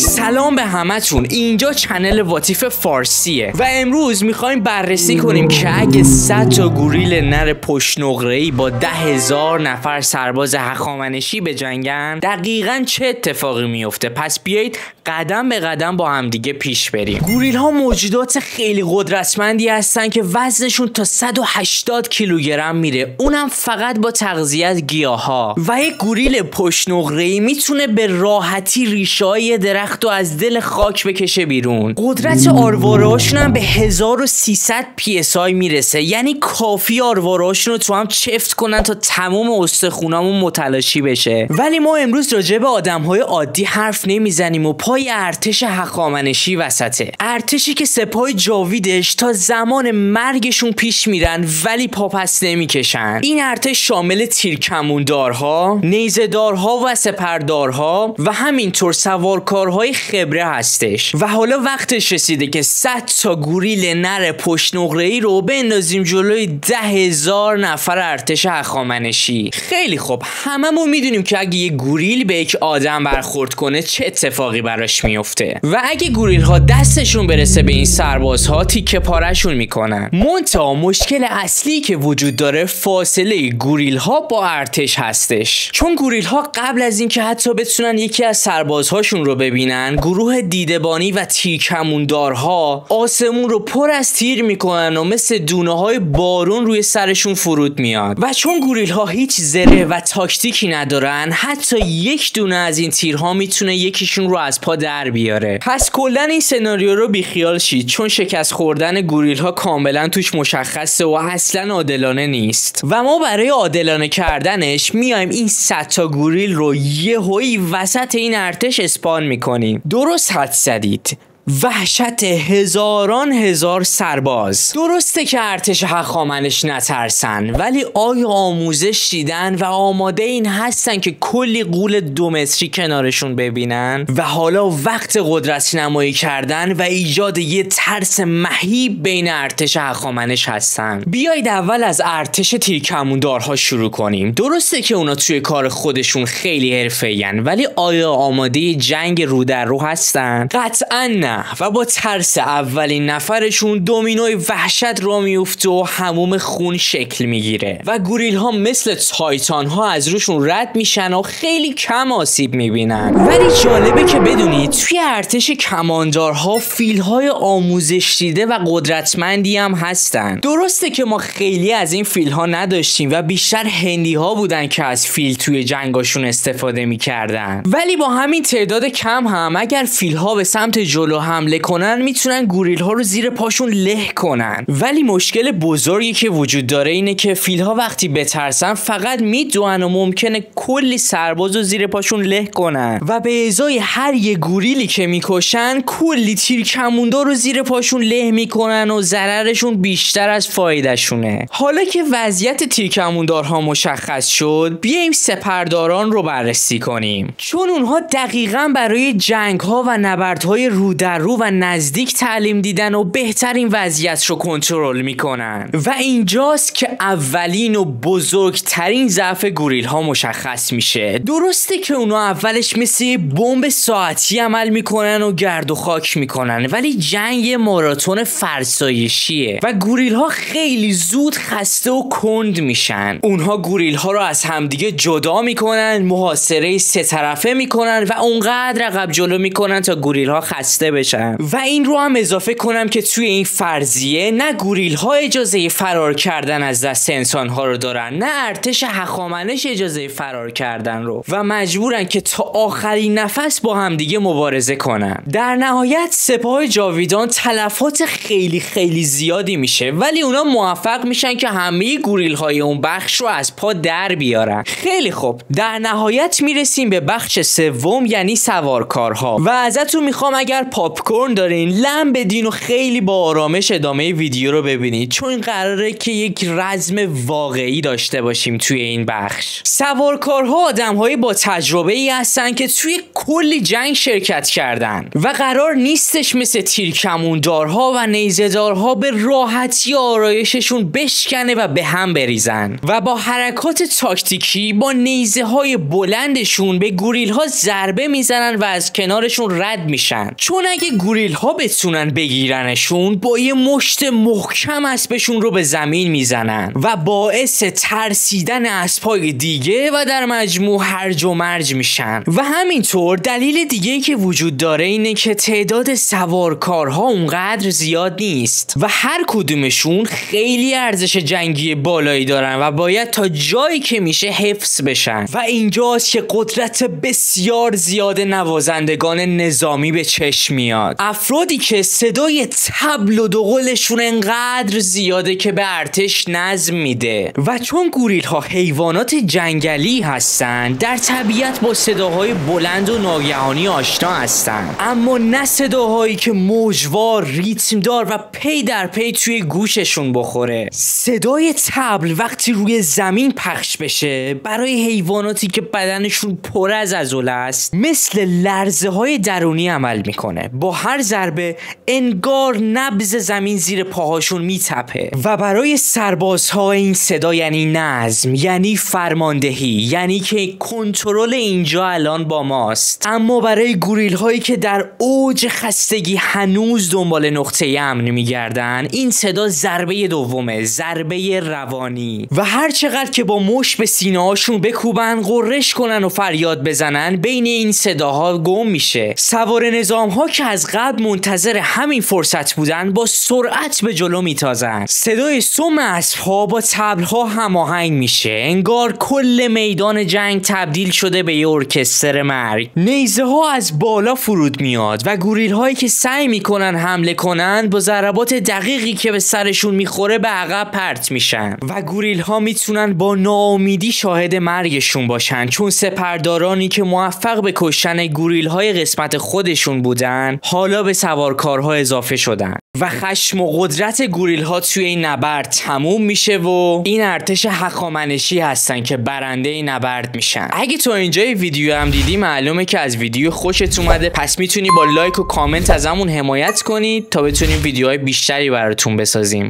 سلام به همتون، اینجا چنل واطیف فارسیه و امروز میخوایم بررسی کنیم که اگه 100 تا گوریل نر پشت‌نقره‌ای با 10,000 نفر سرباز هخامنشی بجنگن دقیقاً چه اتفاقی میفته. پس بیایید قدم به قدم با همدیگه پیش بریم. گوریل ها موجودات خیلی قدرتمندی هستن که وزنشون تا 180 کیلوگرم میره، اونم فقط با تغذیه از گیاها. و یک گوریل پشت‌نقره‌ای میتونه به راحتی ریشه‌های درخت و از دل خاک بکشه بیرون. قدرت آرواره‌هاشون هم به 1300 PSI میرسه، یعنی کافی آرواره‌هاشون رو تو هم چفت کنن تا تمام استخونامون متلاشی بشه. ولی ما امروز راجع به آدم‌های عادی حرف نمیزنیم و پای ارتش هخامنشی وسطه. ارتشی که سپاه جاویدش تا زمان مرگشون پیش میرن ولی پاپس نمیکشن. این ارتش شامل تیرکموندارها، نیزه‌دارها و سپردارها و همینطور سوارکارهای خبره هستش. و حالا وقتش رسیده که 100 تا گوریل نر پشت‌نقره‌ای رو بندازیم جلوی 10,000 نفر ارتش هخامنشی. خیلی خوب، هممون میدونیم که اگه یه گوریل به یک آدم برخورد کنه چه اتفاقی براش میفته و اگه گوریل ها دستشون برسه به این سربازها تیکه پارهشون میکنن. منتها مشکل اصلی که وجود داره فاصله گوریل ها با ارتش هستش، چون گوریل ها قبل از اینکه حتی بتونن یکی از سربازهاشون رو ببینن، گروه دیدبانی و تیرکموندارها آسمون رو پر از تیر میکنن و مثل دونه های بارون روی سرشون فرود میاد. و چون گوریل ها هیچ زره و تاکتیکی ندارن، حتی یک دونه از این تیرها میتونه یکیشون رو از پا در بیاره. پس کلا این سناریو رو بیخیال شید، چون شکست خوردن گوریل ها کاملا توش مشخصه و اصلا عادلانه نیست. و ما برای عادلانه کردنش میایم این 100 تا گوریل رو یهویی وسط این ارتش اسپان میکنیم. درست حد زدید، وحشت هزاران هزار سرباز. درسته که ارتش هخامنش نترسن، ولی آیا آموزش دیدن و آماده این هستن که کلی غول 2 متری کنارشون ببینن؟ و حالا وقت قدرت نمایی کردن و ایجاد یه ترس مهیب بین ارتش هخامنش هستن. بیایید اول از ارتش تیرکموندارها شروع کنیم. درسته که اونا توی کار خودشون خیلی حرفه‌این، ولی آیا آماده جنگ رو در رو هستن؟ قطعاً نه. و با ترس اولین نفرشون دومینوی وحشت را میفته و حموم خون شکل میگیره و گوریل ها مثل تایتان ها از روشون رد میشن و خیلی کم آسیب میبینن. ولی جالبه که بدونید توی ارتش کماندارها فیل های آموزش دیده و قدرتمندی هم هستن. درسته که ما خیلی از این فیل ها نداشتیم و بیشتر هندی ها بودن که از فیل توی جنگاشون استفاده میکردن، ولی با همین تعداد کم هم اگر فیل ها به سمت جلو حمله کنن میتونن گوریل ها رو زیر پاشون له کنن. ولی مشکل بزرگی که وجود داره اینه که فیل ها وقتی بترسن فقط میدوئن و ممکنه کلی سرباز رو زیر پاشون له کنن و به ازای هر یه گوریلی که میکشن کلی تیرکموندار رو زیر پاشون له میکنن و ضررشون بیشتر از فایدهشونه. حالا که وضعیت تیرکموندارها مشخص شد، بیایم سپرداران رو بررسی کنیم، چون اونها دقیقاً برای جنگ ها و نبردهای رو در رو و نزدیک تعلیم دیدن و بهترین وضعیت رو کنترل میکنن. و اینجاست که اولین و بزرگترین ضعف گوریل ها مشخص میشه. درسته که اونا اولش مثل بمب ساعتی عمل میکنن و گرد و خاک میکنن، ولی جنگ ماراتون فرسایشیه و گوریل ها خیلی زود خسته و کند میشن. اونها گوریل ها رو از همدیگه جدا میکنن، محاصره 3 طرفه میکنن و اونقدر عقب جلو میکنن تا گوریل ها خسته بشن. و این رو هم اضافه کنم که توی این فرضیه نه گوریل ها اجازه فرار کردن از دست انسان ها رو دارن، نه ارتش هخامنش اجازه فرار کردن رو، و مجبورن که تا آخرین نفس با همدیگه مبارزه کنن. در نهایت سپاه جاویدان تلفات خیلی زیادی میشه، ولی اونا موفق میشن که همه گوریل های اون بخش رو از پا در بیارن. خیلی خوب، در نهایت میرسیم به بخش سوم، یعنی سوارکارها. و ازتون میخوام اگر پاپ کورن دارین لم بدین و خیلی با آرامش ادامه ویدیو رو ببینید، چون قراره که یک رزم واقعی داشته باشیم توی این بخش. سوارکارها آدم‌های با تجربه‌ای هستن که توی کلی جنگ شرکت کردن و قرار نیستش مثل تیرکموندارها و نیزه‌دارها به راحتی آرایششون بشکنه و به هم بریزن و با حرکات تاکتیکی با نیزه‌های بلندشون به گوریل‌ها ضربه میزنن و از کنارشون رد میشن، چون اگه گوریل‌ها بتونن بگیرنشون با یه مشت محکم اسبشون رو به زمین میزنن و باعث ترسیدن اسب‌های دیگه و در مجموع هرج و مرج میشن. و همینطور دلیل دیگه‌ای که وجود داره اینه که تعداد سوارکارها اونقدر زیاد نیست و هر کدومشون خیلی ارزش جنگی بالایی دارن و باید تا جایی که میشه حفظ بشن و اینجاست که قدرت بسیار زیاد نوازندگان نظامی به چشم میاد. افرادی که صدای طبل و دغلشون انقدر زیاده که به ارتش نظم میده و چون گوریل ها حیوانات جنگلی هستن در طبیعت با صداهای بلند و ناگهانی آشنا هستن، اما نه صداهایی که موجوار، ریتمدار و پی در پی توی گوششون بخوره. صدای طبل وقتی روی زمین پخش بشه برای حیواناتی که بدنشون پر از عضله است مثل لرزه های درونی عمل میکنه. با هر ضربه انگار نبض زمین زیر پاهاشون میتپه و برای سربازها این صدا یعنی نظم، یعنی فرماندهی، یعنی که کنترل اینجا الان با ماست. اما برای گوریل هایی که در اوج خستگی هنوز دنبال نقطه امن میگردن این صدا ضربه دومه، ضربه روانی. و هر چقدر که با مشت به سینه هاشون بکوبن، غرش کنن و فریاد بزنن، بین این صداها گم میشه. سوار نظام ها که از قبل منتظر همین فرصت بودن با سرعت به جلو میتازن. صدای سم اسب‌ها با طبل‌ها هماهنگ میشه، انگار کل میدان جنگ تبدیل شده به یه ارکستر مرگ. نیزه ها از بالا فرود میاد و گوریل هایی که سعی میکنن حمله کنن با ضربات دقیقی که به سرشون میخوره به عقب پرت میشن و گوریل ها میتونن با ناامیدی شاهد مرگشون باشن، چون سپردارانی که موفق به کشتن گوریل های قسمت خودشون بودن حالا به سوارکارها اضافه شدن و خشم و قدرت گوریل ها توی این نبرد تموم میشه و این ارتش هخامنشی هستن که برنده این نبرد میشن. اگه تا اینجای ویدیو هم دیدی معلومه که از ویدیو خوشت اومده، پس میتونی با لایک و کامنت ازمون حمایت کنید تا بتونیم ویدیوهای بیشتری براتون بسازیم.